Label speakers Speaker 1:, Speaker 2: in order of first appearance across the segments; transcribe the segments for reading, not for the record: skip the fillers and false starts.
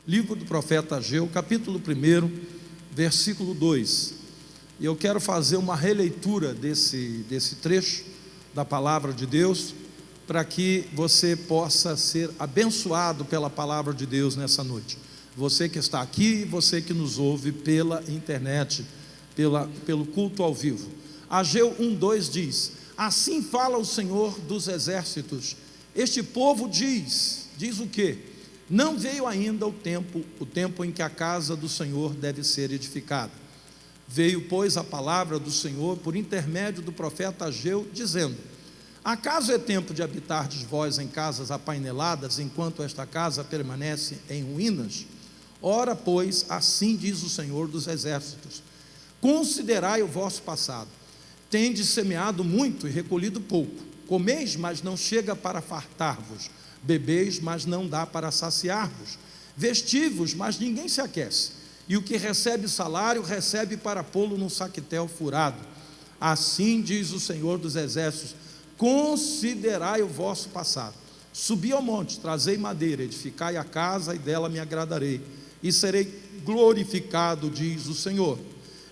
Speaker 1: Livro do profeta Ageu, capítulo 1, versículo 2. E eu quero fazer uma releitura desse trecho da palavra de Deus, para que você possa ser abençoado pela palavra de Deus nessa noite. Você que está aqui e você que nos ouve pela internet, pelo culto ao vivo. Ageu 1:2 diz: assim fala o Senhor dos exércitos, este povo diz o quê? Não veio ainda o tempo em que a casa do Senhor deve ser edificada. Veio, pois, a palavra do Senhor por intermédio do profeta Ageu, dizendo: acaso é tempo de habitardes vós em casas apaineladas, enquanto esta casa permanece em ruínas? Ora, pois, assim diz o Senhor dos exércitos: considerai o vosso passado. Tendes semeado muito e recolhido pouco. Comeis, mas não chega para fartar-vos. Bebeis, mas não dá para saciar-vos. Vestivos, mas ninguém se aquece. E o que recebe salário, recebe para pô-lo num saquetel furado. Assim diz o Senhor dos exércitos: considerai o vosso passado. Subi ao monte, trazei madeira, edificai a casa, e dela me agradarei, e serei glorificado, diz o Senhor.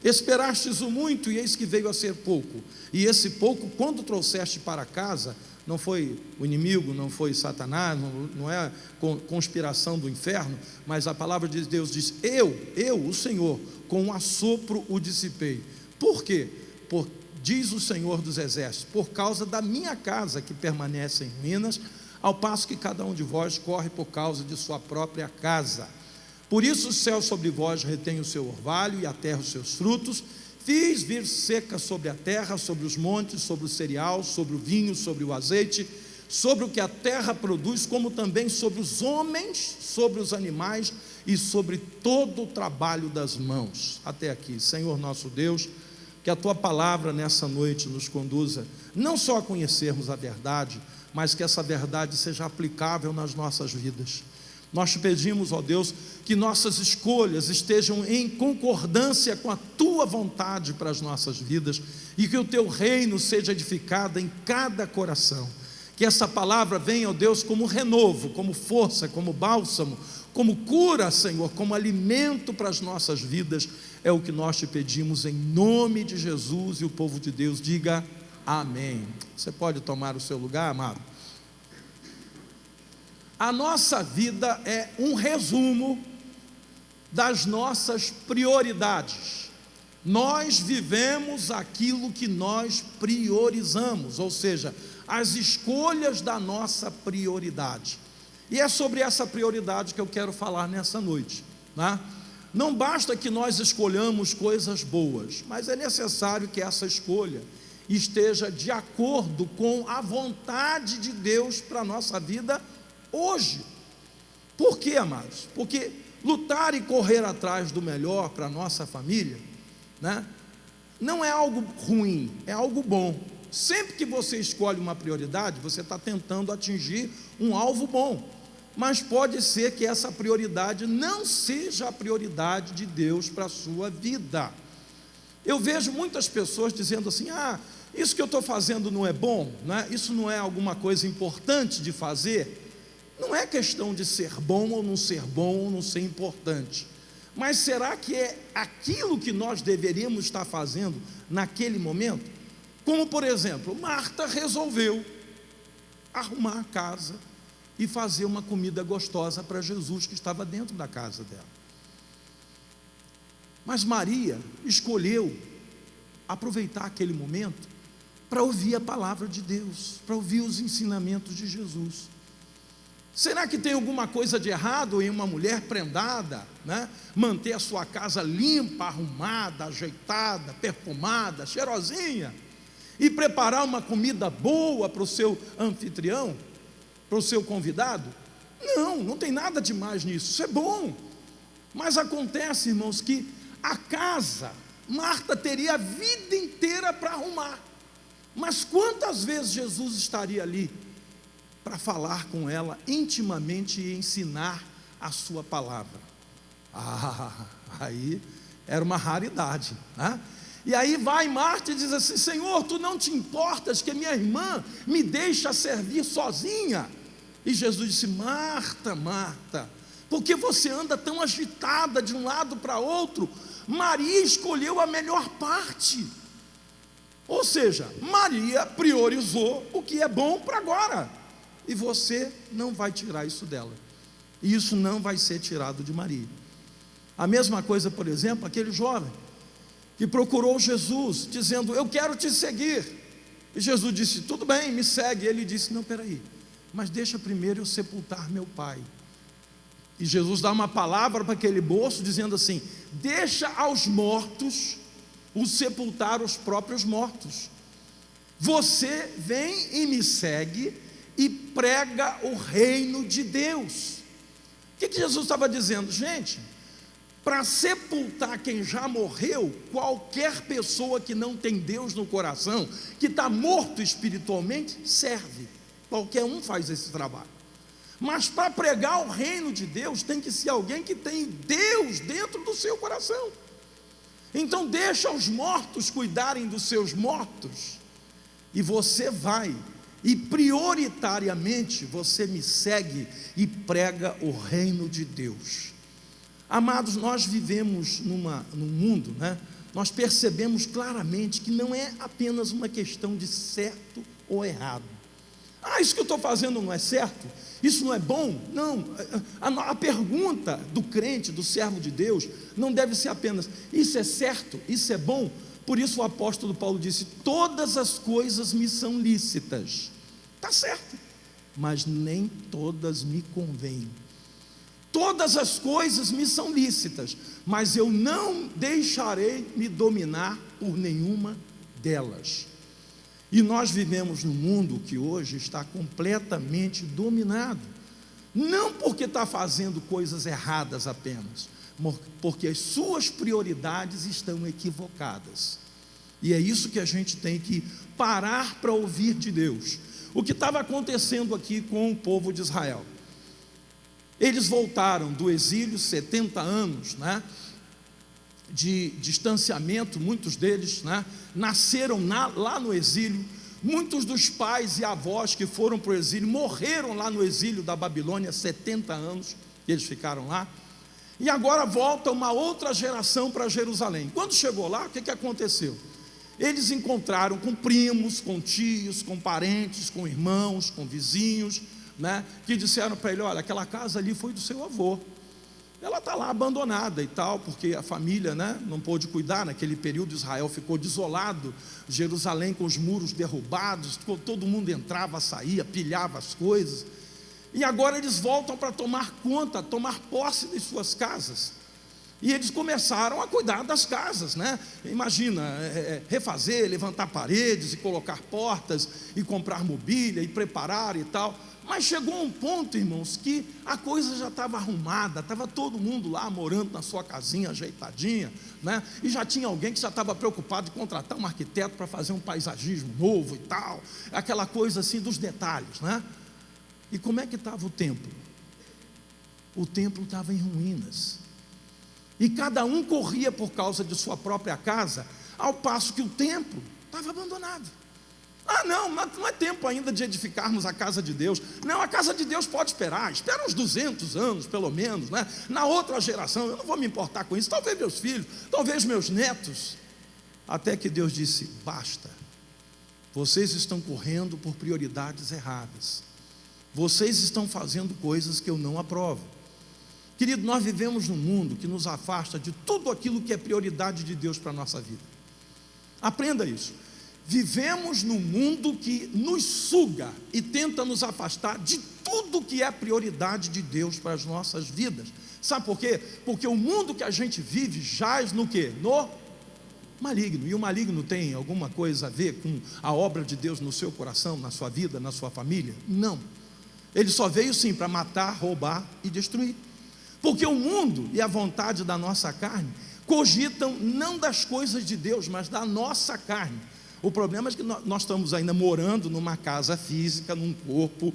Speaker 1: Esperastes o muito, e eis que veio a ser pouco. E esse pouco, quando trouxeste para casa, não foi o inimigo, não foi Satanás, não é conspiração do inferno, mas a palavra de Deus diz: eu, o Senhor, com um assopro o dissipei. Por quê? Diz o Senhor dos exércitos: por causa da minha casa que permanece em ruínas, ao passo que cada um de vós corre por causa de sua própria casa. Por isso o céu sobre vós retém o seu orvalho, e a terra os seus frutos. Fiz vir seca sobre a terra, sobre os montes, sobre o cereal, sobre o vinho, sobre o azeite, sobre o que a terra produz, como também sobre os homens, sobre os animais e sobre todo o trabalho das mãos. Até aqui. Senhor nosso Deus, que a Tua palavra nessa noite nos conduza não só a conhecermos a verdade, mas que essa verdade seja aplicável nas nossas vidas. Nós te pedimos, ó Deus, que nossas escolhas estejam em concordância com a Tua vontade para as nossas vidas, e que o Teu reino seja edificado em cada coração. Que essa palavra venha, ó Deus, como renovo, como força, como bálsamo, como cura, Senhor, como alimento para as nossas vidas. É o que nós te pedimos em nome de Jesus, e o povo de Deus diga amém. Você pode tomar o seu lugar, amado? A nossa vida é um resumo das nossas prioridades. Nós vivemos aquilo que nós priorizamos, ou seja, as escolhas da nossa prioridade. E é sobre essa prioridade que eu quero falar nessa noite, né? Não basta que nós escolhamos coisas boas, mas é necessário que essa escolha esteja de acordo com a vontade de Deus para a nossa vida hoje. Por quê, amados? Porque lutar e correr atrás do melhor para a nossa família, né, não é algo ruim, é algo bom. Sempre que você escolhe uma prioridade, você está tentando atingir um alvo bom, mas pode ser que essa prioridade não seja a prioridade de Deus para a sua vida. Eu vejo muitas pessoas dizendo assim: isso que eu estou fazendo não é bom, né? Isso não é alguma coisa importante de fazer. Não é questão de ser bom ou não ser importante, mas será que é aquilo que nós deveríamos estar fazendo naquele momento? Como, por exemplo, Marta resolveu arrumar a casa e fazer uma comida gostosa para Jesus, que estava dentro da casa dela. Mas Maria escolheu aproveitar aquele momento para ouvir a palavra de Deus, para ouvir os ensinamentos de Jesus. Será que tem alguma coisa de errado em uma mulher prendada, né, manter a sua casa limpa, arrumada, ajeitada, perfumada, cheirosinha, e preparar uma comida boa para o seu anfitrião, para o seu convidado? Não tem nada de mais nisso, isso é bom. Mas acontece, irmãos, que a casa, Marta teria a vida inteira para arrumar, mas quantas vezes Jesus estaria ali para falar com ela intimamente e ensinar a sua palavra? Aí era uma raridade, né? E aí vai Marta e diz assim: Senhor, tu não te importas que minha irmã me deixa servir sozinha? E Jesus disse: Marta, Marta, Por que você anda tão agitada de um lado para outro? Maria escolheu a melhor parte. Ou seja, Maria priorizou o que é bom para agora, e você não vai tirar isso dela, e isso não vai ser tirado de Maria. A mesma coisa, por exemplo, aquele jovem que procurou Jesus, dizendo: eu quero te seguir, e Jesus disse: tudo bem, me segue. Ele disse: não, peraí, mas deixa primeiro eu sepultar meu pai. E Jesus dá uma palavra para aquele moço, dizendo assim: deixa aos mortos os sepultar os próprios mortos. Você vem e me segue e prega o reino de Deus. O que Jesus estava dizendo? Gente, para sepultar quem já morreu, qualquer pessoa que não tem Deus no coração, que está morto espiritualmente, serve. Qualquer um faz esse trabalho. Mas para pregar o reino de Deus, tem que ser alguém que tem Deus dentro do seu coração. Então deixa os mortos cuidarem dos seus mortos, e você vai, e prioritariamente você me segue e prega o reino de Deus. Amados, nós vivemos num mundo, nós percebemos claramente que não é apenas uma questão de certo ou errado. Isso que eu estou fazendo não é certo? Isso não é bom? Não, a pergunta do crente, do servo de Deus, não deve ser apenas: isso é certo, isso é bom? Por isso o apóstolo Paulo disse: todas as coisas me são lícitas. Está certo, mas nem todas me convêm. Todas as coisas me são lícitas, mas eu não deixarei me dominar por nenhuma delas. E nós vivemos num mundo que hoje está completamente dominado, não porque está fazendo coisas erradas apenas, porque as suas prioridades estão equivocadas. E é isso que a gente tem que parar para ouvir de Deus. O que estava acontecendo aqui com o povo de Israel? Eles voltaram do exílio, 70 anos, de distanciamento. Muitos deles nasceram lá no exílio. Muitos dos pais e avós que foram para o exílio morreram lá no exílio da Babilônia, 70 anos que eles ficaram lá. E agora volta uma outra geração para Jerusalém. Quando chegou lá, o que aconteceu? Eles encontraram com primos, com tios, com parentes, com irmãos, com vizinhos, que disseram para ele: olha, aquela casa ali foi do seu avô, ela está lá abandonada e tal, porque a família não pôde cuidar. Naquele período Israel ficou desolado, Jerusalém com os muros derrubados, todo mundo entrava, saía, pilhava as coisas, e agora eles voltam para tomar conta, tomar posse de suas casas. E eles começaram a cuidar das casas, Imagina, refazer, levantar paredes e colocar portas, e comprar mobília e preparar e tal. Mas chegou um ponto, irmãos, que a coisa já estava arrumada, estava todo mundo lá morando na sua casinha ajeitadinha, e já tinha alguém que já estava preocupado em contratar um arquiteto para fazer um paisagismo novo e tal, aquela coisa assim dos detalhes, E como é que estava o templo? O templo estava em ruínas, e cada um corria por causa de sua própria casa, ao passo que o templo estava abandonado. Não, mas não é tempo ainda de edificarmos a casa de Deus. Não, a casa de Deus pode esperar, espera uns 200 anos pelo menos, Na outra geração, eu não vou me importar com isso, talvez meus filhos, talvez meus netos. Até que Deus disse: basta, vocês estão correndo por prioridades erradas, vocês estão fazendo coisas que eu não aprovo. Querido, nós vivemos num mundo que nos afasta de tudo aquilo que é prioridade de Deus para a nossa vida. Aprenda isso. Vivemos num mundo que nos suga e tenta nos afastar de tudo que é prioridade de Deus para as nossas vidas. Sabe por quê? Porque o mundo que a gente vive jaz no quê? No maligno. E o maligno tem alguma coisa a ver com a obra de Deus no seu coração, na sua vida, na sua família? Não. Ele só veio sim para matar, roubar e destruir. Porque o mundo e a vontade da nossa carne cogitam não das coisas de Deus, mas da nossa carne. O problema é que nós estamos ainda morando numa casa física, num corpo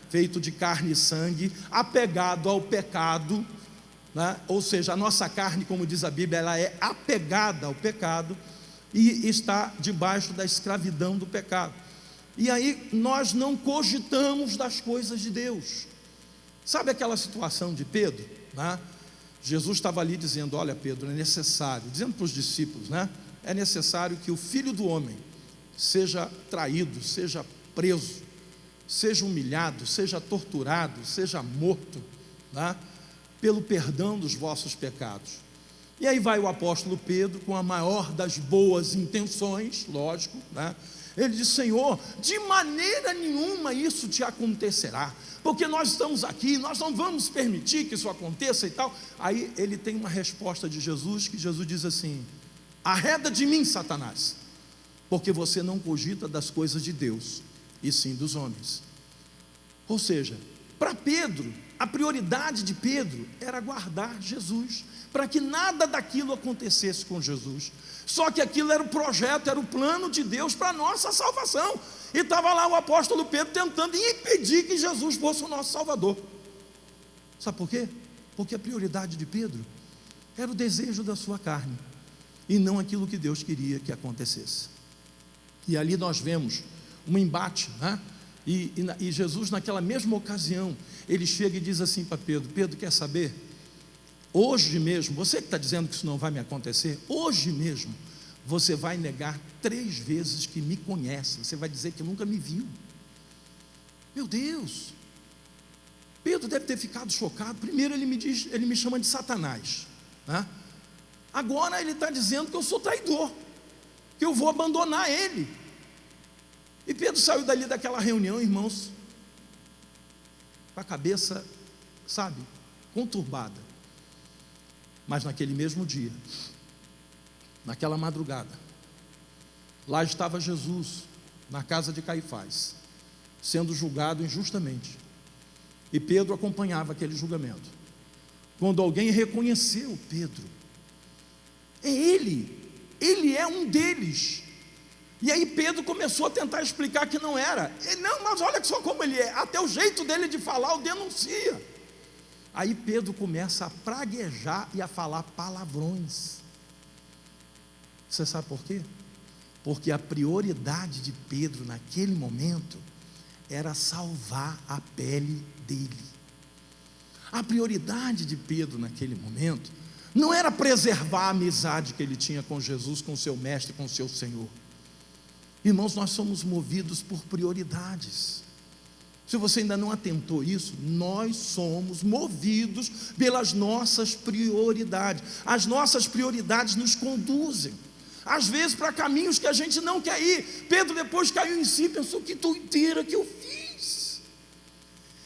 Speaker 1: feito de carne e sangue, apegado ao pecado, ou seja, a nossa carne, como diz a Bíblia, ela é apegada ao pecado e está debaixo da escravidão do pecado. E aí nós não cogitamos das coisas de Deus. Sabe aquela situação de Pedro, né? Jesus estava ali dizendo: olha, Pedro, é necessário, dizendo para os discípulos, né? É necessário que o Filho do Homem seja traído, seja preso, seja humilhado, seja torturado, seja morto, né? Pelo perdão dos vossos pecados. E aí vai o apóstolo Pedro com a maior das boas intenções, lógico, né? Ele diz: Senhor, de maneira nenhuma isso te acontecerá, porque nós estamos aqui, nós não vamos permitir que isso aconteça e tal. Aí ele tem uma resposta de Jesus, que Jesus diz assim: arreda de mim, Satanás, porque você não cogita das coisas de Deus, e sim dos homens. Ou seja, para Pedro, a prioridade de Pedro era guardar Jesus, para que nada daquilo acontecesse com Jesus. Só que aquilo era o projeto, era o plano de Deus para a nossa salvação, e estava lá o apóstolo Pedro tentando impedir que Jesus fosse o nosso Salvador. Sabe por quê? Porque a prioridade de Pedro era o desejo da sua carne, e não aquilo que Deus queria que acontecesse. E ali nós vemos um embate, né? E Jesus, naquela mesma ocasião, ele chega e diz assim para Pedro: Pedro, quer saber? Hoje mesmo, você que está dizendo que isso não vai me acontecer, hoje mesmo você vai negar 3 vezes que me conhece, você vai dizer que nunca me viu. Meu Deus! Pedro deve ter ficado chocado. Primeiro ele me chama de Satanás, né? Agora ele está dizendo que eu sou traidor, que eu vou abandonar ele. E Pedro saiu dali daquela reunião, irmãos, com a cabeça, sabe, conturbada. Mas naquele mesmo dia, naquela madrugada, lá estava Jesus, na casa de Caifás, sendo julgado injustamente, e Pedro acompanhava aquele julgamento. Quando alguém reconheceu Pedro, é ele é um deles. E aí Pedro começou a tentar explicar que não era. Não, mas olha só como ele é, até o jeito dele de falar o denuncia. Aí Pedro começa a praguejar e a falar palavrões. Você sabe por quê? Porque a prioridade de Pedro naquele momento era salvar a pele dele. A prioridade de Pedro naquele momento não era preservar a amizade que ele tinha com Jesus, com seu mestre, com seu Senhor. Irmãos, nós somos movidos por prioridades. Se você ainda não atentou isso, nós somos movidos pelas nossas prioridades. As nossas prioridades nos conduzem, às vezes, para caminhos que a gente não quer ir. Pedro depois caiu em si e pensou: que doideira que eu fiz.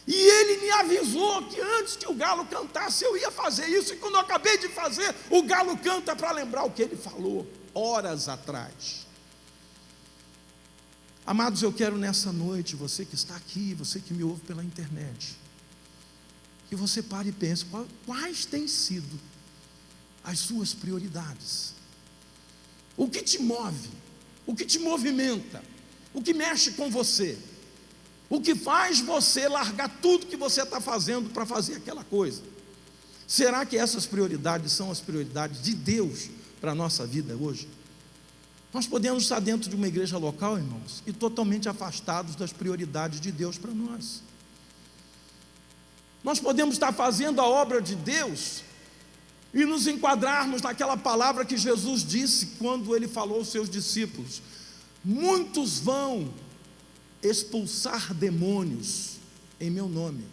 Speaker 1: E ele me avisou que antes que o galo cantasse eu ia fazer isso. E quando eu acabei de fazer, o galo canta para lembrar o que ele falou horas atrás. Amados, eu quero nessa noite, você que está aqui, você que me ouve pela internet, que você pare e pense: quais têm sido as suas prioridades? O que te move? O que te movimenta? O que mexe com você? O que faz você largar tudo que você está fazendo para fazer aquela coisa? Será que essas prioridades são as prioridades de Deus para a nossa vida hoje? Nós podemos estar dentro de uma igreja local, irmãos, e totalmente afastados das prioridades de Deus para nós. Nós podemos estar fazendo a obra de Deus e nos enquadrarmos naquela palavra que Jesus disse quando ele falou aos seus discípulos: muitos vão expulsar demônios em meu nome,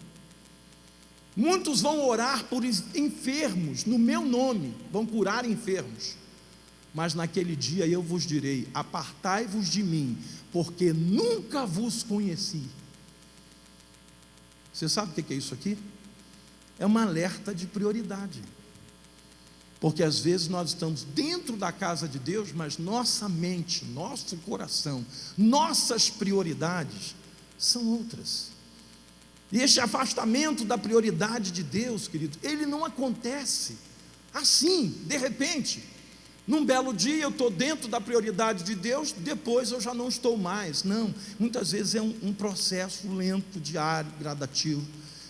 Speaker 1: muitos vão orar por enfermos no meu nome, vão curar enfermos. Mas naquele dia eu vos direi: apartai-vos de mim, porque nunca vos conheci. Você sabe o que é isso aqui? É uma alerta de prioridade. Porque às vezes nós estamos dentro da casa de Deus, mas nossa mente, nosso coração, nossas prioridades são outras. E este afastamento da prioridade de Deus, querido, ele não acontece assim, de repente. Num belo dia eu estou dentro da prioridade de Deus, depois eu já não estou mais. Não, muitas vezes é um processo lento, diário, gradativo.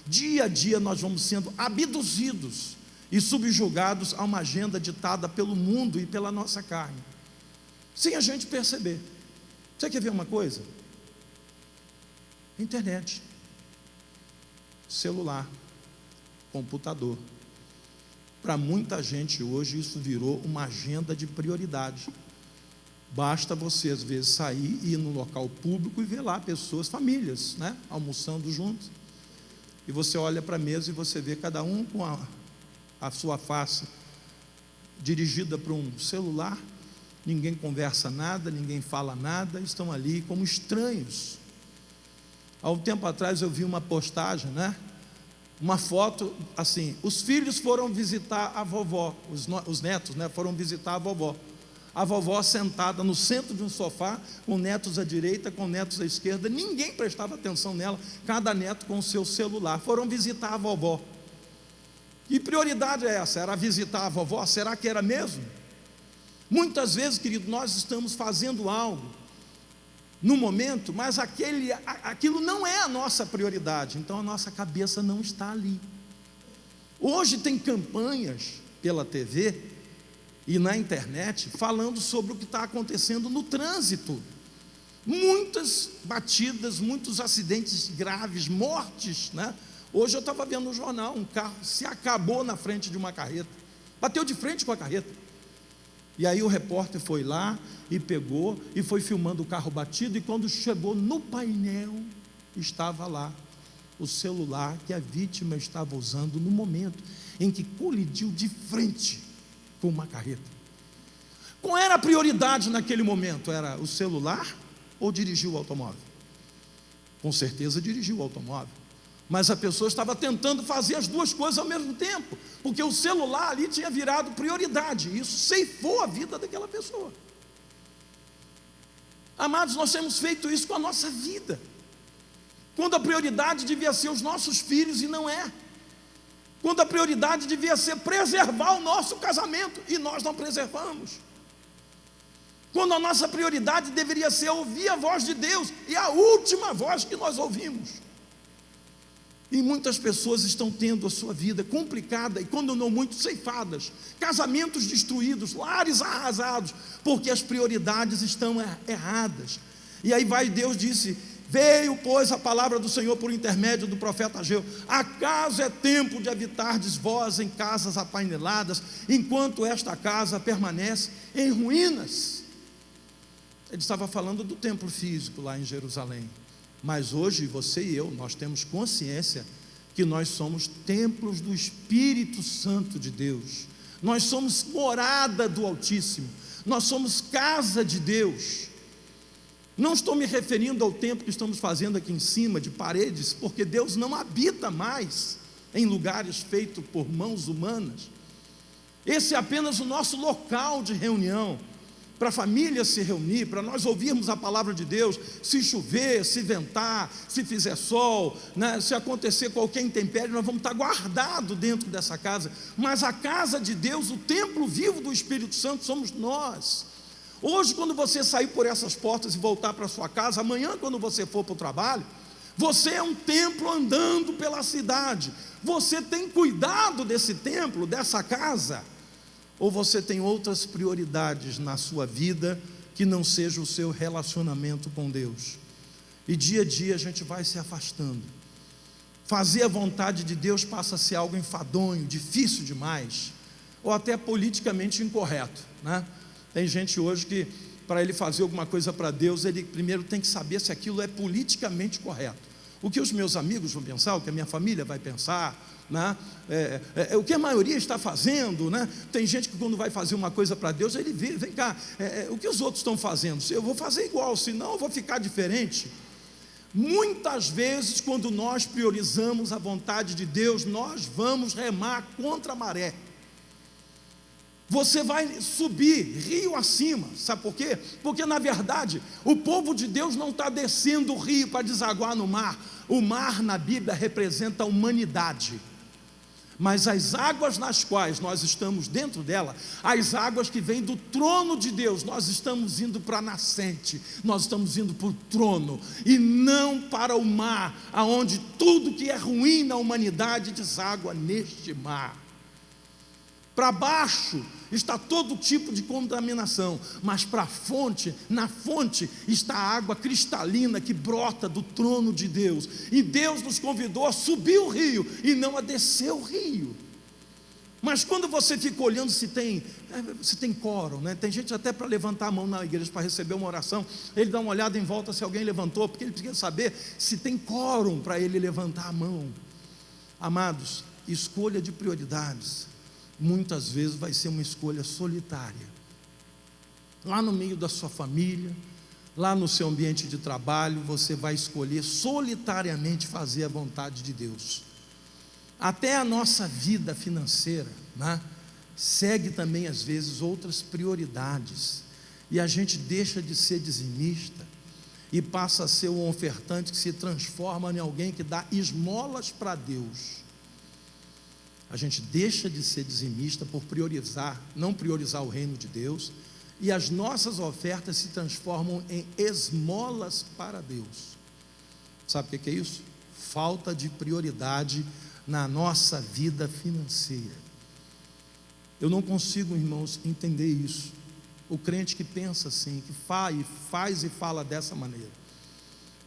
Speaker 1: Dia a dia nós vamos sendo abduzidos e subjugados a uma agenda ditada pelo mundo e pela nossa carne, sem a gente perceber. Você quer ver uma coisa? Internet, celular, computador. Para muita gente hoje isso virou uma agenda de prioridade. Basta você às vezes sair e ir num local público e ver lá pessoas, famílias, né, almoçando juntos. E você olha para a mesa e você vê cada um com a sua face dirigida para um celular. Ninguém conversa nada, ninguém fala nada, estão ali como estranhos. Há um tempo atrás eu vi uma postagem, né? Uma foto assim: os filhos foram visitar a vovó, os netos, né, foram visitar a vovó sentada no centro de um sofá, com netos à direita, com netos à esquerda, ninguém prestava atenção nela, cada neto com o seu celular. Foram visitar a vovó. Que prioridade é essa? Era visitar a vovó? Será que era mesmo? Muitas vezes, querido, nós estamos fazendo algo no momento, mas aquilo não é a nossa prioridade, então a nossa cabeça não está ali. Hoje tem campanhas pela TV e na internet falando sobre o que está acontecendo no trânsito. Muitas batidas, muitos acidentes graves, mortes, né? Hoje eu estava vendo no jornal, um carro se acabou na frente de uma carreta, bateu de frente com a carreta. E aí o repórter foi lá e pegou e foi filmando o carro batido, e quando chegou no painel, estava lá o celular que a vítima estava usando no momento em que colidiu de frente com uma carreta. Qual era a prioridade naquele momento? Era o celular ou dirigir o automóvel? Com certeza dirigiu o automóvel. Mas a pessoa estava tentando fazer as duas coisas ao mesmo tempo, porque o celular ali tinha virado prioridade, e isso ceifou a vida daquela pessoa. Amados, nós temos feito isso com a nossa vida, quando a prioridade devia ser os nossos filhos, e não é. Quando a prioridade devia ser preservar o nosso casamento, e nós não preservamos. Quando a nossa prioridade deveria ser ouvir a voz de Deus, e a última voz que nós ouvimos. E muitas pessoas estão tendo a sua vida complicada, e quando não muito ceifadas, casamentos destruídos, lares arrasados, porque as prioridades estão erradas. E aí Deus disse: veio, pois, a palavra do Senhor por intermédio do profeta Ageu: acaso é tempo de habitardes vós em casas apaineladas, enquanto esta casa permanece em ruínas? Ele estava falando do templo físico lá em Jerusalém. Mas hoje você e eu, nós temos consciência que nós somos templos do Espírito Santo de Deus. Nós somos morada do Altíssimo. Nós somos casa de Deus. Não estou me referindo ao templo que estamos fazendo aqui em cima, de paredes, porque Deus não habita mais em lugares feitos por mãos humanas. Esse é apenas o nosso local de reunião, para a família se reunir, para nós ouvirmos a palavra de Deus, se chover, se ventar, se fizer sol, né, se acontecer qualquer intempérie, nós vamos estar guardados dentro dessa casa. Mas a casa de Deus, o templo vivo do Espírito Santo, somos nós. Hoje, quando você sair por essas portas e voltar para a sua casa, amanhã, quando você for para o trabalho, você é um templo andando pela cidade. Você tem cuidado desse templo, dessa casa? Ou você tem outras prioridades na sua vida que não seja o seu relacionamento com Deus? E dia a dia a gente vai se afastando. Fazer a vontade de Deus passa a ser algo enfadonho, difícil demais, ou até politicamente incorreto, né? Tem gente hoje que, para ele fazer alguma coisa para Deus, ele primeiro tem que saber se aquilo é politicamente correto. O que os meus amigos vão pensar, o que a minha família vai pensar, né? O que a maioria está fazendo, né? Tem gente que quando vai fazer uma coisa para Deus, ele vem cá, o que os outros estão fazendo? Eu vou fazer igual, senão eu vou ficar diferente. Muitas vezes, quando nós priorizamos a vontade de Deus, nós vamos remar contra a maré. Você vai subir rio acima, sabe por quê? Porque na verdade, o povo de Deus não está descendo o rio para desaguar no mar. O mar na Bíblia representa a humanidade. Mas as águas nas quais nós estamos dentro dela, as águas que vêm do trono de Deus, nós estamos indo para a nascente, nós estamos indo para o trono, e não para o mar, aonde tudo que é ruim na humanidade deságua neste mar. Para baixo está todo tipo de contaminação, mas para a fonte, na fonte está a água cristalina que brota do trono de Deus. E Deus nos convidou a subir o rio e não a descer o rio. Mas quando você fica olhando se tem quórum, né? Tem gente até para levantar a mão na igreja para receber uma oração, ele dá uma olhada em volta se alguém levantou, porque ele precisa saber se tem quórum para ele levantar a mão. Amados, escolha de prioridades muitas vezes vai ser uma escolha solitária, lá no meio da sua família, lá no seu ambiente de trabalho, você vai escolher solitariamente fazer a vontade de Deus. Até a nossa vida financeira, né, segue também às vezes outras prioridades, e a gente deixa de ser dizimista e passa a ser um ofertante que se transforma em alguém que dá esmolas para Deus. A gente deixa de ser dizimista por não priorizar o reino de Deus, e as nossas ofertas se transformam em esmolas para Deus. Sabe o que é isso? Falta de prioridade na nossa vida financeira. Eu não consigo, irmãos, entender isso. O crente que pensa assim, que faz e fala dessa maneira.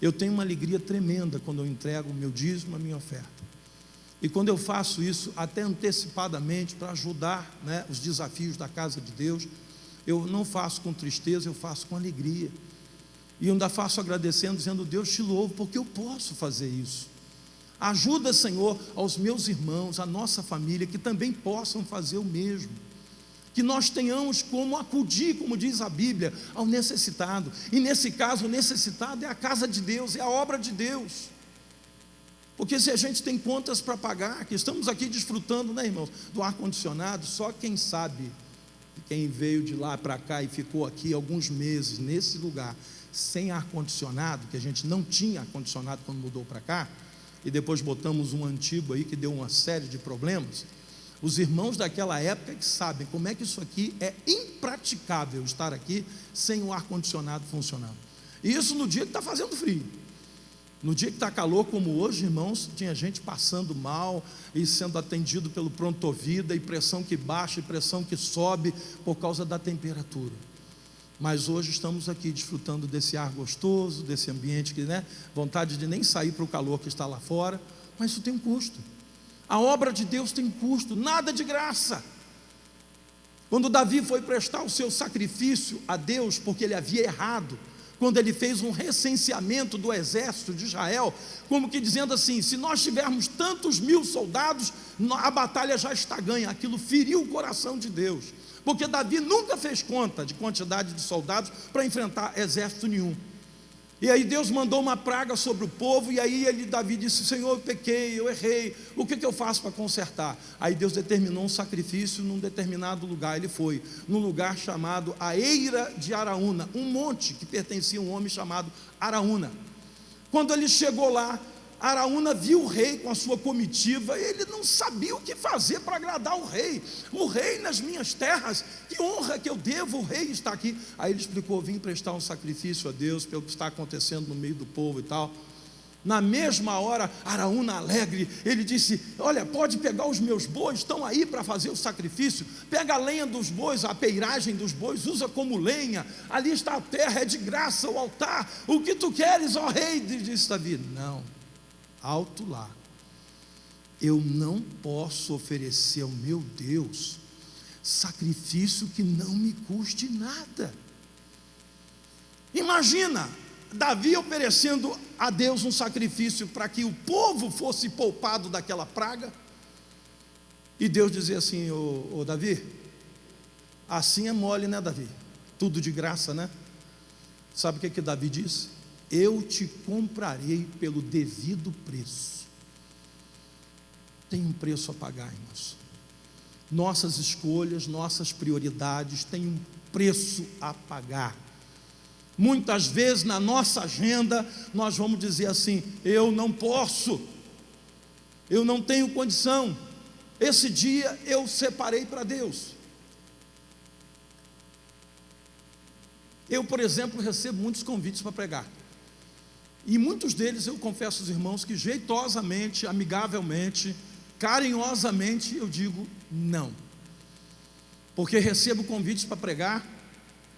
Speaker 1: Eu tenho uma alegria tremenda quando eu entrego o meu dízimo, a minha oferta. E quando eu faço isso, até antecipadamente, para ajudar, né, os desafios da casa de Deus, eu não faço com tristeza, eu faço com alegria. E eu ainda faço agradecendo, dizendo: Deus, te louvo, porque eu posso fazer isso. Ajuda, Senhor, aos meus irmãos, a nossa família, que também possam fazer o mesmo. Que nós tenhamos como acudir, como diz a Bíblia, ao necessitado. E nesse caso, o necessitado é a casa de Deus, é a obra de Deus. Porque se a gente tem contas para pagar, que estamos aqui desfrutando, né, irmãos, do ar-condicionado, só quem sabe, quem veio de lá para cá e ficou aqui alguns meses nesse lugar, sem ar-condicionado, que a gente não tinha ar-condicionado quando mudou para cá, e depois botamos um antigo aí que deu uma série de problemas. Os irmãos daquela época que sabem como é que isso aqui é impraticável, estar aqui sem o ar-condicionado funcionando. E isso no dia que está fazendo frio. No dia que está calor como hoje, irmãos, tinha gente passando mal e sendo atendido pelo pronto-vida, e pressão que baixa e pressão que sobe por causa da temperatura. Mas hoje estamos aqui desfrutando desse ar gostoso, desse ambiente que, né, vontade de nem sair para o calor que está lá fora, mas isso tem um custo. A obra de Deus tem custo, nada de graça. Quando Davi foi prestar o seu sacrifício a Deus, porque ele havia errado, quando ele fez um recenseamento do exército de Israel, como que dizendo assim: se nós tivermos tantos 1000 soldados, a batalha já está ganha. Aquilo feriu o coração de Deus, porque Davi nunca fez conta de quantidade de soldados para enfrentar exército nenhum. E aí Deus mandou uma praga sobre o povo, e aí Davi disse: Senhor, eu pequei, eu errei, o que eu faço para consertar? Aí Deus determinou um sacrifício num determinado lugar. Ele foi num lugar chamado a Eira de Araúna, um monte que pertencia a um homem chamado Araúna. Quando ele chegou lá, Araúna viu o rei com a sua comitiva, e ele não sabia o que fazer para agradar o rei. O rei nas minhas terras, que honra que eu devo, o rei está aqui. Aí ele explicou: vim prestar um sacrifício a Deus pelo que está acontecendo no meio do povo e tal. Na mesma hora, Araúna alegre, ele disse: olha, pode pegar os meus bois, estão aí para fazer o sacrifício, pega a lenha dos bois, a peiragem dos bois, usa como lenha, ali está a terra, é de graça o altar, o que tu queres, ó rei? Disse Davi: não, alto lá, eu não posso oferecer ao meu Deus sacrifício que não me custe nada. Imagina Davi oferecendo a Deus um sacrifício para que o povo fosse poupado daquela praga, e Deus dizia assim: ô Davi, assim é mole, né, Davi? Tudo de graça, né? Sabe o que Davi disse? Eu te comprarei pelo devido preço. Tem um preço a pagar, irmãos. Nossas escolhas, nossas prioridades têm um preço a pagar. Muitas vezes na nossa agenda nós vamos dizer assim: eu não posso, eu não tenho condição, esse dia eu separei para Deus. Eu, por exemplo, recebo muitos convites para pregar, e muitos deles eu confesso aos irmãos que jeitosamente, amigavelmente, carinhosamente eu digo não. porque recebo convites para pregar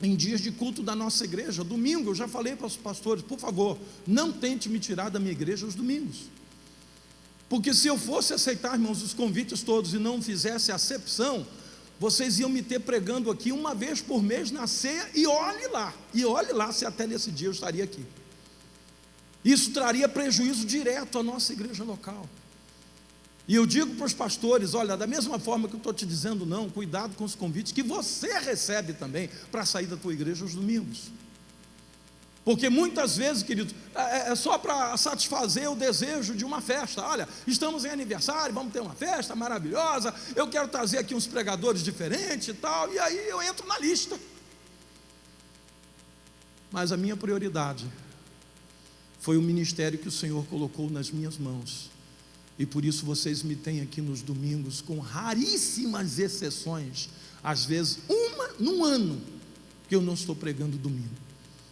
Speaker 1: em dias de culto da nossa igreja. Domingo, eu já falei para os pastores: por favor, não tente me tirar da minha igreja aos domingos, porque se eu fosse aceitar, irmãos, os convites todos e não fizesse acepção, vocês iam me ter pregando aqui uma vez por mês na ceia, e olhe lá se até nesse dia eu estaria aqui. Isso traria prejuízo direto à nossa igreja local. E eu digo para os pastores: olha, da mesma forma que eu estou te dizendo não, cuidado com os convites que você recebe também para sair da tua igreja aos domingos. Porque muitas vezes, queridos, é só para satisfazer o desejo de uma festa. Olha, estamos em aniversário, vamos ter uma festa maravilhosa, eu quero trazer aqui uns pregadores diferentes e tal, e aí eu entro na lista. Mas a minha prioridade foi o ministério que o Senhor colocou nas minhas mãos. E por isso vocês me têm aqui nos domingos, com raríssimas exceções, às vezes uma num ano, que eu não estou pregando domingo.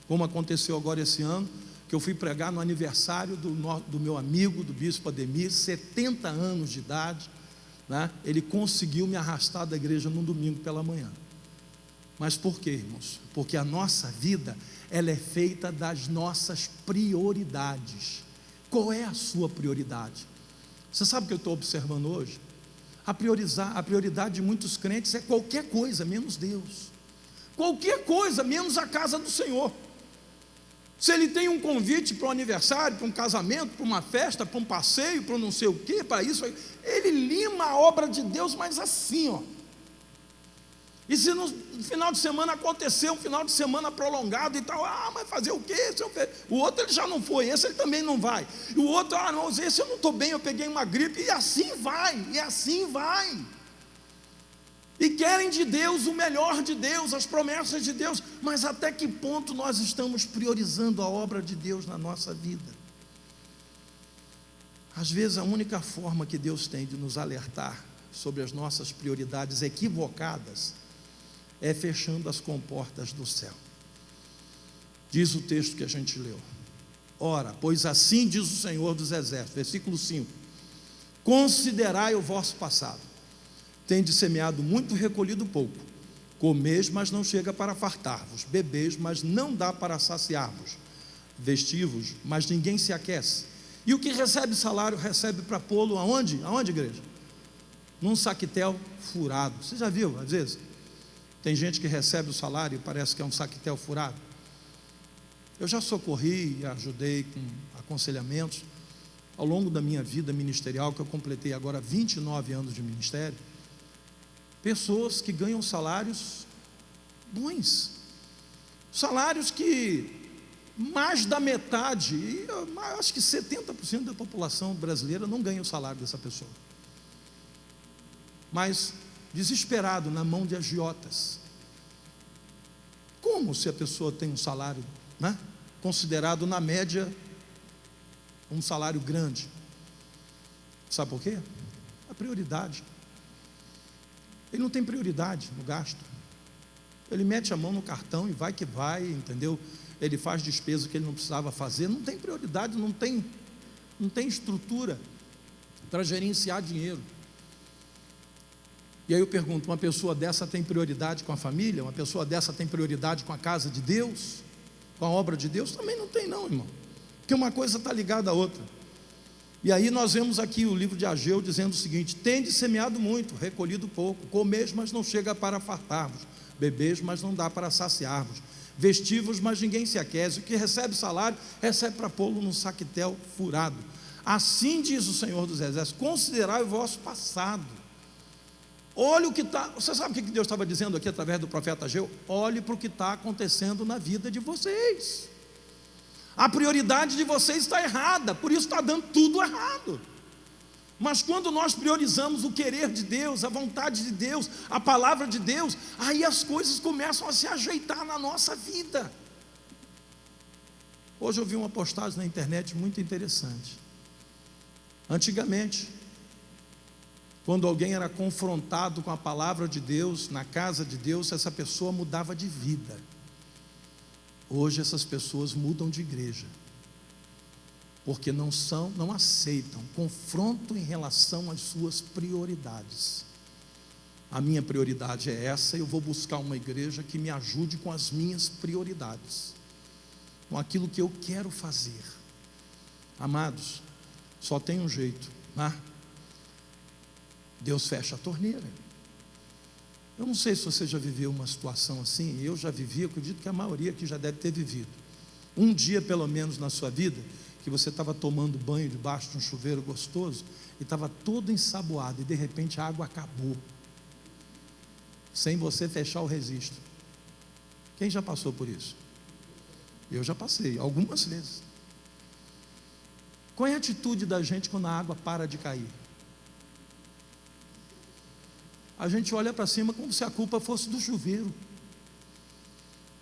Speaker 1: Como aconteceu agora esse ano, que eu fui pregar no aniversário do meu amigo, do bispo Ademir, 70 anos de idade, né? Ele conseguiu me arrastar da igreja num domingo pela manhã. Mas por quê, irmãos? Porque a nossa vida, ela é feita das nossas prioridades. Qual é a sua prioridade? Você sabe o que eu estou observando hoje? A prioridade de muitos crentes é qualquer coisa menos Deus, qualquer coisa menos a casa do Senhor. Se ele tem um convite para um aniversário, para um casamento, para uma festa, para um passeio, para não sei o que, para isso, ele lima a obra de Deus, mas assim, ó. E se no final de semana acontecer um final de semana prolongado e tal, mas fazer o quê? O outro ele já não foi, esse ele também não vai. E o outro, não, esse eu não estou bem, eu peguei uma gripe, e assim vai. E querem de Deus o melhor de Deus, as promessas de Deus, mas até que ponto nós estamos priorizando a obra de Deus na nossa vida? Às vezes a única forma que Deus tem de nos alertar sobre as nossas prioridades equivocadas é fechando as comportas do céu. Diz o texto que a gente leu: ora, pois assim diz o Senhor dos Exércitos, versículo 5: considerai o vosso passado, tendes semeado muito, recolhido pouco, comeis, mas não chega para fartar-vos, bebeis, mas não dá para saciar-vos, vestivos, mas ninguém se aquece, e o que recebe salário, recebe para pô-lo aonde? Aonde, igreja? Num saquetel furado. Você já viu, às vezes? Tem gente que recebe o salário e parece que é um saquetel furado. Eu já socorri e ajudei com aconselhamentos ao longo da minha vida ministerial, que eu completei agora 29 anos de ministério, pessoas que ganham salários bons, salários que mais da metade, acho que 70% da população brasileira não ganha o salário dessa pessoa, mas desesperado na mão de agiotas. Como se a pessoa tem um salário, né, considerado na média um salário grande? Sabe por quê? A prioridade. Ele não tem prioridade no gasto. Ele mete a mão no cartão e vai que vai, entendeu? Ele faz despesa que ele não precisava fazer. Não tem prioridade, não tem estrutura para gerenciar dinheiro. E aí eu pergunto: uma pessoa dessa tem prioridade com a família? Uma pessoa dessa tem prioridade com a casa de Deus? Com a obra de Deus? Também não tem, não, irmão, porque uma coisa está ligada à outra. E aí nós vemos aqui o livro de Ageu dizendo o seguinte: tende semeado muito, recolhido pouco, comeis, mas não chega para fartar-vos, bebeis, mas não dá para saciar-vos, vestivos, mas ninguém se aquece, o que recebe salário, recebe para pô-lo num saquetel furado. Assim diz o Senhor dos Exércitos: considerai o vosso passado. Olhe o que está. Você sabe o que Deus estava dizendo aqui através do profeta Ageu? Olhe para o que está acontecendo na vida de vocês. A prioridade de vocês está errada, por isso está dando tudo errado. Mas quando nós priorizamos o querer de Deus, a vontade de Deus, a palavra de Deus, aí as coisas começam a se ajeitar na nossa vida. Hoje eu vi uma postagem na internet muito interessante. Antigamente, quando alguém era confrontado com a palavra de Deus, na casa de Deus, essa pessoa mudava de vida. Hoje essas pessoas mudam de igreja, porque não aceitam confronto em relação às suas prioridades. a minha prioridade é essa, eu vou buscar uma igreja que me ajude com as minhas prioridades, com aquilo que eu quero fazer. Amados, só tem um jeito, né? Deus fecha a torneira. Eu não sei se você já viveu uma situação assim. Eu já vivi, eu acredito que a maioria aqui já deve ter vivido. Um dia pelo menos na sua vida, que você estava tomando banho debaixo de um chuveiro gostoso, e estava todo ensaboado, e de repente a água acabou, sem você fechar o registro. Quem já passou por isso? Eu já passei, algumas vezes. Qual é a atitude da gente quando a água para de cair? A gente olha para cima como se a culpa fosse do chuveiro.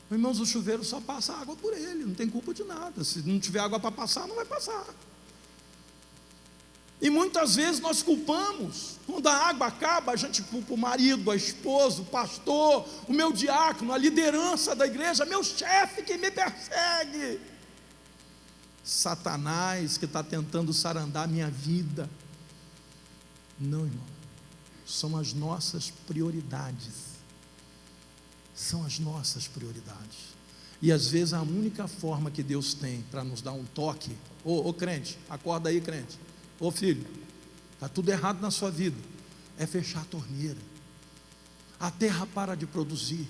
Speaker 1: Irmãos, o chuveiro só passa água por ele, não tem culpa de nada. Se não tiver água para passar, não vai passar. E muitas vezes nós culpamos. Quando a água acaba, a gente culpa o marido, a esposa, o pastor, o meu diácono, a liderança da igreja, meu chefe que me persegue. Satanás que está tentando sarandar minha vida. Não, irmão, são as nossas prioridades. São as nossas prioridades. E às vezes a única forma que Deus tem para nos dar um toque, ô crente, acorda aí, crente, ô filho, está tudo errado na sua vida, é fechar a torneira. A terra para de produzir,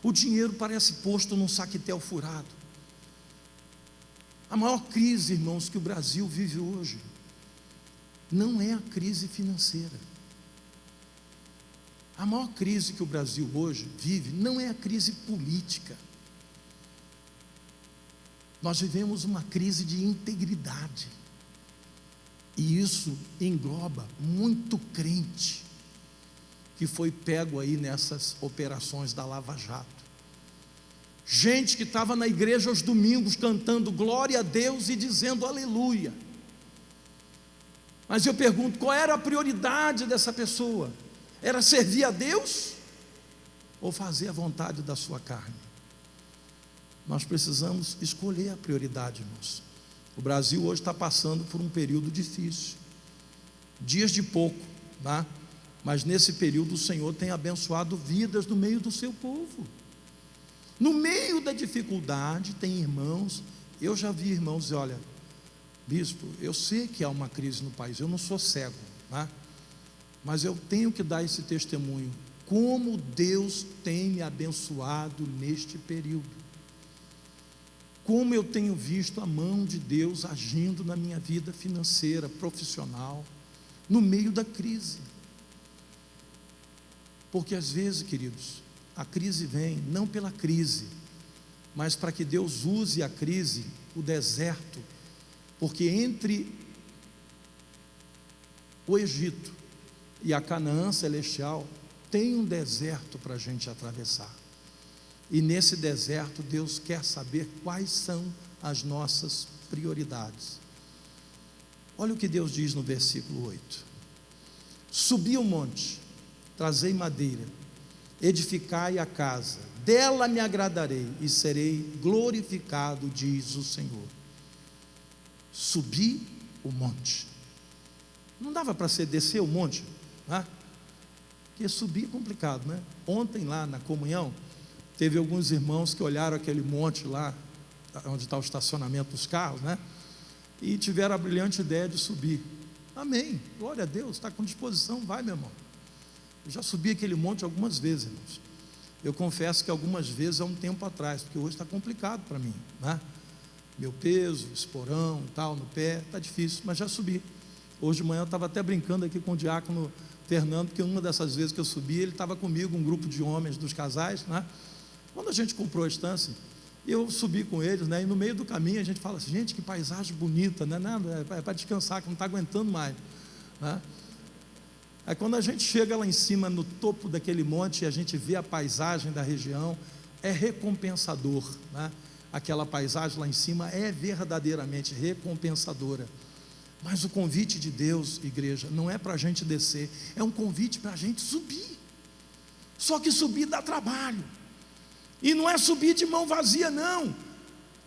Speaker 1: o dinheiro parece posto num saquetel furado. A maior crise, irmãos, que o Brasil vive hoje não é a crise financeira. A maior crise que o Brasil hoje vive não é a crise política. Nós vivemos uma crise de integridade. E isso engloba muito crente que foi pego aí nessas operações da Lava Jato. Gente que estava na igreja aos domingos cantando glória a Deus e dizendo aleluia. Mas eu pergunto, qual era a prioridade dessa pessoa? Era servir a Deus ou fazer a vontade da sua carne? Nós precisamos escolher a prioridade, irmãos. O Brasil hoje está passando por um período difícil, dias de pouco, tá? Mas nesse período o Senhor tem abençoado vidas no meio do seu povo. No meio da dificuldade tem irmãos, eu já vi irmãos dizer, olha, bispo, eu sei que há uma crise no país, eu não sou cego, tá? Mas eu tenho que dar esse testemunho, como Deus tem me abençoado neste período, como eu tenho visto a mão de Deus agindo na minha vida financeira, profissional, no meio da crise. Porque às vezes, queridos, a crise vem não pela crise, mas para que Deus use a crise, o deserto, porque entre o Egito e a Canaã celestial tem um deserto para a gente atravessar, e nesse deserto Deus quer saber quais são as nossas prioridades. Olha o que Deus diz no versículo 8: subi o monte, trazei madeira, edificai a casa, dela me agradarei e serei glorificado, diz o Senhor. Subi o monte, não dava para ser descer o monte, né? Porque subir é complicado, né? Ontem lá na comunhão, teve alguns irmãos que olharam aquele monte lá, onde está o estacionamento dos carros, né? E tiveram a brilhante ideia de subir. Amém, glória a Deus, está com disposição, vai, meu irmão. Eu já subi aquele monte algumas vezes, irmãos. Eu confesso que algumas vezes há um tempo atrás, porque hoje está complicado para mim, né? Meu peso, esporão e tal, no pé, está difícil, mas já subi. Hoje de manhã eu estava até brincando aqui com o diácono Fernando, porque uma dessas vezes que eu subi, ele estava comigo, um grupo de homens dos casais, né? Quando a gente comprou a estância, eu subi com eles, né? E no meio do caminho a gente fala assim, gente, que paisagem bonita, né? É para descansar, que não está aguentando mais, né? Aí quando a gente chega lá em cima, no topo daquele monte, e a gente vê a paisagem da região, é recompensador, né? Aquela paisagem lá em cima é verdadeiramente recompensadora. Mas o convite de Deus, igreja, não é para a gente descer, é um convite para a gente subir. Só que subir dá trabalho, e não é subir de mão vazia, não.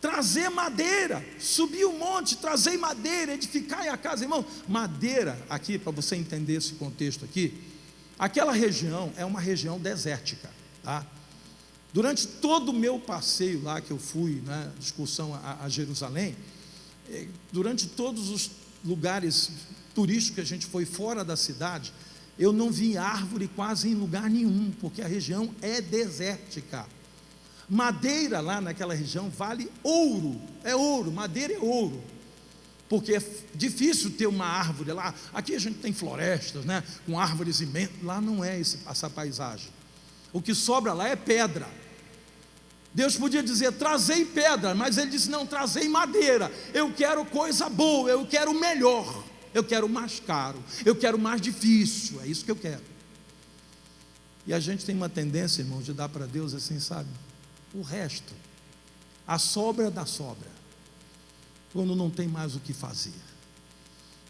Speaker 1: Trazer madeira, subir o monte, trazer madeira, edificar a casa, irmão. Madeira, aqui, para você entender esse contexto aqui, Aquela região é uma região desértica, tá? Durante todo o meu passeio lá que eu fui, né, excursão a Jerusalém, durante todos os lugares turísticos que a gente foi fora da cidade, eu não vi árvore quase em lugar nenhum, porque a região é desértica. Madeira lá naquela região vale ouro, é ouro, madeira é ouro, porque é difícil ter uma árvore lá. Aqui a gente tem florestas, né, com árvores imensas. Lá não é essa paisagem. O que sobra lá é pedra. Deus podia dizer: trazei pedra, mas Ele disse: não, trazei madeira. Eu quero coisa boa, eu quero o melhor, eu quero o mais caro, eu quero o mais difícil. É isso que eu quero. E a gente tem uma tendência, irmão, de dar para Deus assim, sabe, o resto, a sobra da sobra, quando não tem mais o que fazer.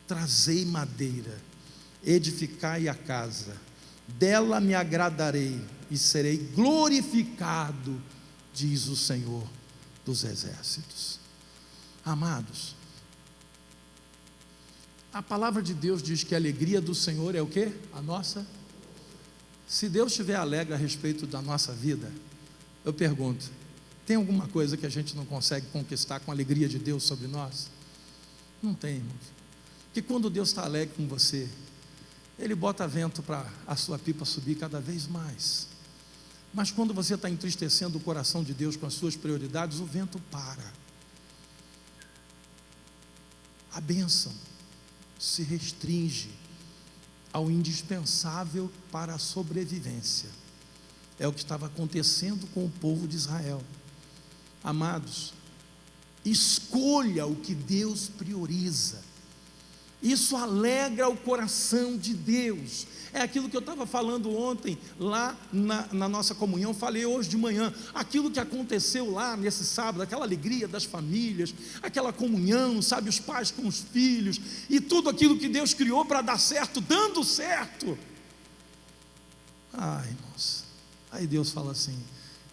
Speaker 1: Trazei madeira, edificai a casa, dela me agradarei e serei glorificado, diz o Senhor dos exércitos. Amados, a palavra de Deus diz que a alegria do Senhor é o quê? A nossa. Se Deus estiver alegre a respeito da nossa vida, eu pergunto: tem alguma coisa que a gente não consegue conquistar com a alegria de Deus sobre nós? Não tem, irmãos. Porque quando Deus está alegre com você, Ele bota vento para a sua pipa subir cada vez mais. Mas quando você está entristecendo o coração de Deus com as suas prioridades, o vento para. A bênção se restringe ao indispensável para a sobrevivência. É o que estava acontecendo com o povo de Israel. Amados, escolha o que Deus prioriza. Isso alegra o coração de Deus. É aquilo que eu estava falando ontem, lá na nossa comunhão. Falei hoje de manhã, aquilo que aconteceu lá nesse sábado, aquela alegria das famílias, aquela comunhão, sabe, os pais com os filhos, e tudo aquilo que Deus criou para dar certo, dando certo. Ai, irmãos, aí Deus fala assim: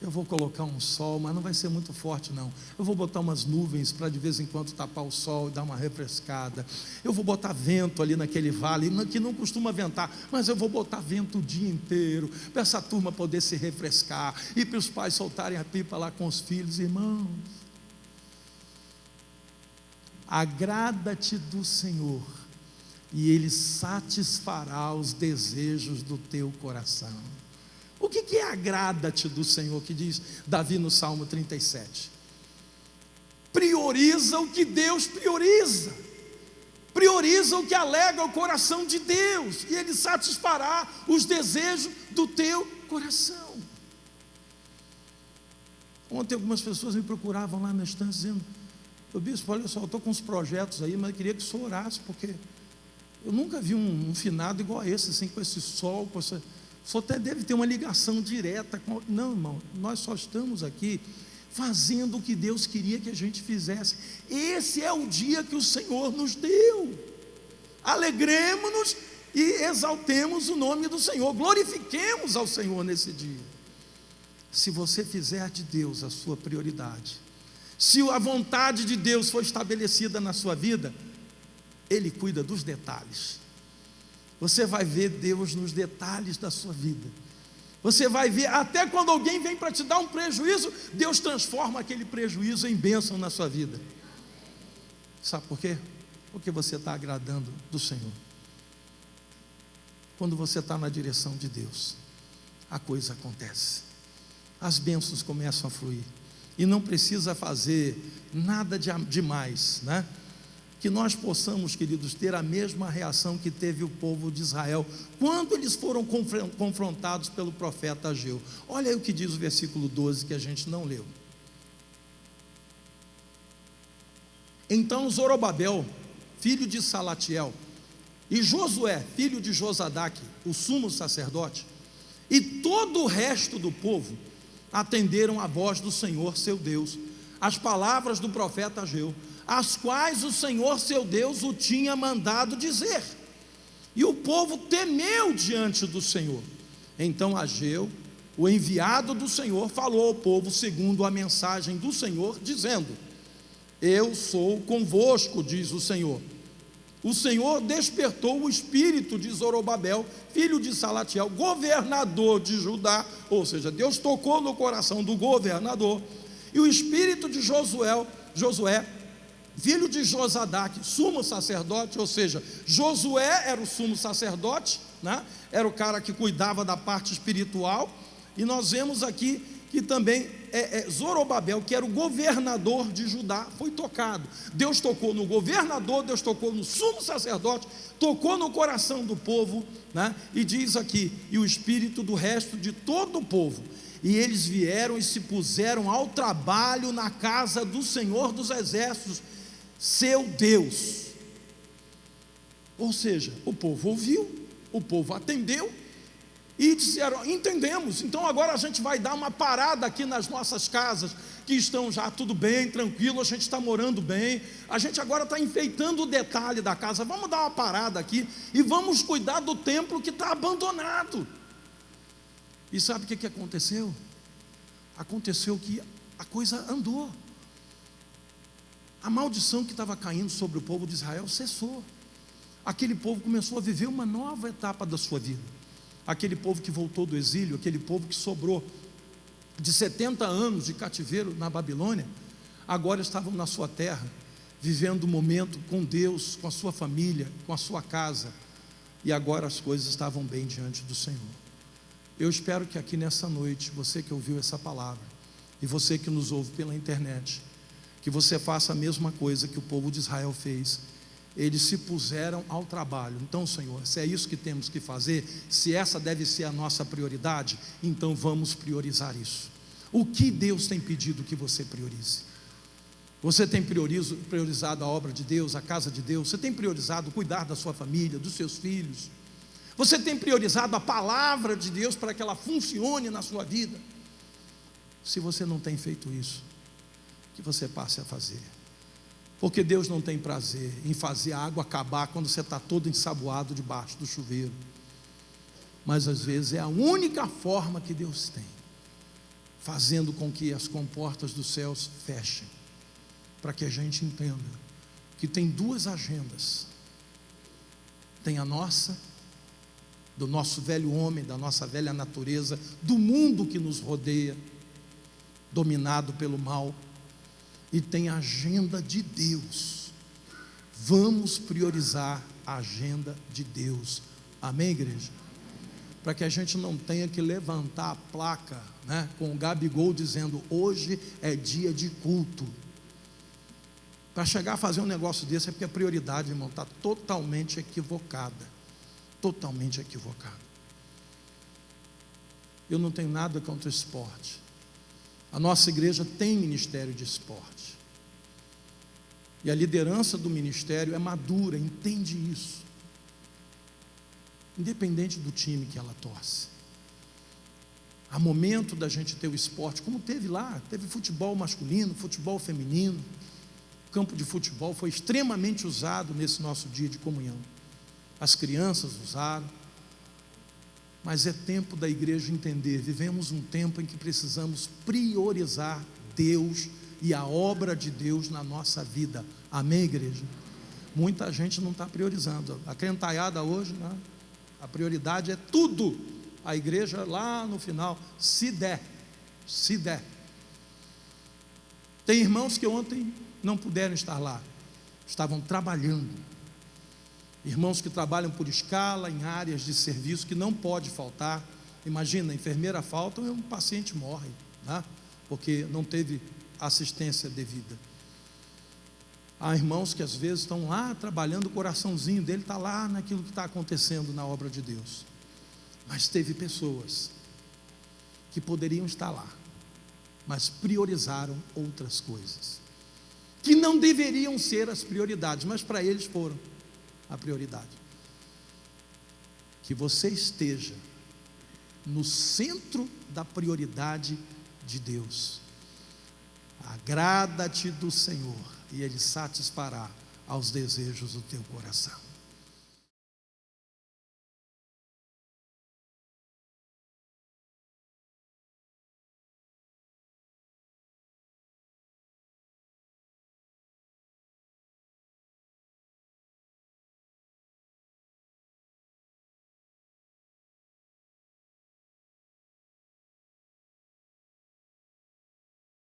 Speaker 1: eu vou colocar um sol, mas não vai ser muito forte não. Eu vou botar umas nuvens para de vez em quando tapar o sol e dar uma refrescada. Eu vou botar vento ali naquele vale, que não costuma ventar, mas eu vou botar vento o dia inteiro, para essa turma poder se refrescar, e para os pais soltarem a pipa lá com os filhos. Irmãos, agrada-te do Senhor, e Ele satisfará os desejos do teu coração. O que é agrada-te do Senhor, que diz Davi no Salmo 37? Prioriza o que Deus prioriza, prioriza o que alegra o coração de Deus, e Ele satisfará os desejos do teu coração. Ontem algumas pessoas me procuravam lá na estância dizendo: ô bispo, olha só, eu estou com uns projetos aí, mas eu queria que o senhor orasse, porque eu nunca vi um finado igual a esse, assim, com esse sol, com essa... O senhor até deve ter uma ligação direta com... Não, irmão, nós só estamos aqui fazendo o que Deus queria que a gente fizesse. Esse é o dia que o Senhor nos deu. Alegremos-nos e exaltemos o nome do Senhor, glorifiquemos ao Senhor nesse dia. Se você fizer de Deus a sua prioridade, se a vontade de Deus for estabelecida na sua vida, Ele cuida dos detalhes. Você vai ver Deus nos detalhes da sua vida. Você vai ver, até quando alguém vem para te dar um prejuízo, Deus transforma aquele prejuízo em bênção na sua vida. Sabe por quê? Porque você está agradando do Senhor. Quando você está na direção de Deus, a coisa acontece, as bênçãos começam a fluir, e não precisa fazer nada demais, né? Que nós possamos, queridos, ter a mesma reação que teve o povo de Israel quando eles foram confrontados pelo profeta Ageu. Olha aí o que diz o versículo 12, que a gente não leu. Então Zorobabel, filho de Salatiel, e Josué, filho de Josadaque, o sumo sacerdote, e todo o resto do povo atenderam a voz do Senhor seu Deus, as palavras do profeta Ageu, as quais o Senhor seu Deus o tinha mandado dizer. E o povo temeu diante do Senhor. Então Ageu, o enviado do Senhor, falou ao povo segundo a mensagem do Senhor, dizendo: eu sou convosco, diz o Senhor. o Senhor despertou o espírito de Zorobabel, filho de Salatiel, governador de Judá, ou seja, Deus tocou no coração do governador, e o espírito de Josué, filho de Josadaque, sumo sacerdote, ou seja, Josué era o sumo sacerdote, né? Era o cara que cuidava da parte espiritual, e nós vemos aqui que também Zorobabel, que era o governador de Judá, foi tocado. Deus tocou no governador, Deus tocou no sumo sacerdote, tocou no coração do povo, né? E diz aqui, e o espírito do resto de todo o povo, e eles vieram e se puseram ao trabalho na casa do Senhor dos exércitos, seu Deus. Ou seja, o povo ouviu, o povo atendeu, e disseram: entendemos, então agora a gente vai dar uma parada aqui nas nossas casas, que estão já tudo bem, tranquilo, a gente está morando bem, a gente agora está enfeitando o detalhe da casa, vamos dar uma parada aqui, e vamos cuidar do templo que está abandonado. E sabe o que aconteceu? Aconteceu que a coisa andou, a maldição que estava caindo sobre o povo de Israel cessou, aquele povo começou a viver uma nova etapa da sua vida. Aquele povo que voltou do exílio, aquele povo que sobrou de 70 anos de cativeiro na Babilônia, agora estavam na sua terra, vivendo um momento com Deus, com a sua família, com a sua casa, e agora as coisas estavam bem diante do Senhor. Eu espero que aqui nessa noite, você que ouviu essa palavra, e você que nos ouve pela internet, que você faça a mesma coisa que o povo de Israel fez. Eles se puseram ao trabalho. Então, Senhor, se é isso que temos que fazer, se essa deve ser a nossa prioridade, então vamos priorizar isso. O que Deus tem pedido que você priorize? Você tem priorizado a obra de Deus, a casa de Deus? Você tem priorizado cuidar da sua família, dos seus filhos? Você tem priorizado a palavra de Deus para que ela funcione na sua vida? Se você não tem feito isso, que você passe a fazer. Porque Deus não tem prazer em fazer a água acabar quando você está todo ensaboado debaixo do chuveiro. Mas às vezes é a única forma que Deus tem, fazendo com que as comportas dos céus fechem, para que a gente entenda que tem duas agendas. Tem a nossa, do nosso velho homem, da nossa velha natureza, do mundo que nos rodeia, dominado pelo mal. E tem a agenda de Deus. Vamos priorizar a agenda de Deus. Amém, igreja? Para que a gente não tenha que levantar a placa, né, com o Gabigol dizendo: hoje é dia de culto. Para chegar a fazer um negócio desse é porque a prioridade, irmão, está totalmente equivocada. Totalmente equivocada. Eu não tenho nada contra o esporte. A nossa igreja tem ministério de esporte, e a liderança do ministério é madura, entende isso, independente do time que ela torce. Há momento da gente ter o esporte, como teve lá, teve futebol masculino, futebol feminino, o campo de futebol foi extremamente usado nesse nosso dia de comunhão, as crianças usaram. Mas é tempo da igreja entender, vivemos um tempo em que precisamos priorizar Deus e a obra de Deus na nossa vida. Amém, igreja? Muita gente não está priorizando. A crentaiada hoje, né? A prioridade é tudo. A igreja lá no final, se der. Tem irmãos que ontem não puderam estar lá, estavam trabalhando. Irmãos que trabalham por escala em áreas de serviço que não pode faltar. Imagina, a enfermeira falta e um paciente morre, né? Porque não teve assistência devida. Há irmãos que às vezes estão lá trabalhando, o coraçãozinho dele está lá naquilo que está acontecendo na obra de Deus. Mas teve pessoas que poderiam estar lá, mas priorizaram outras coisas, que não deveriam ser as prioridades, mas para eles foram a prioridade. Que você esteja no centro da prioridade de Deus. Agrada-te do Senhor e Ele satisfará aos desejos do teu coração.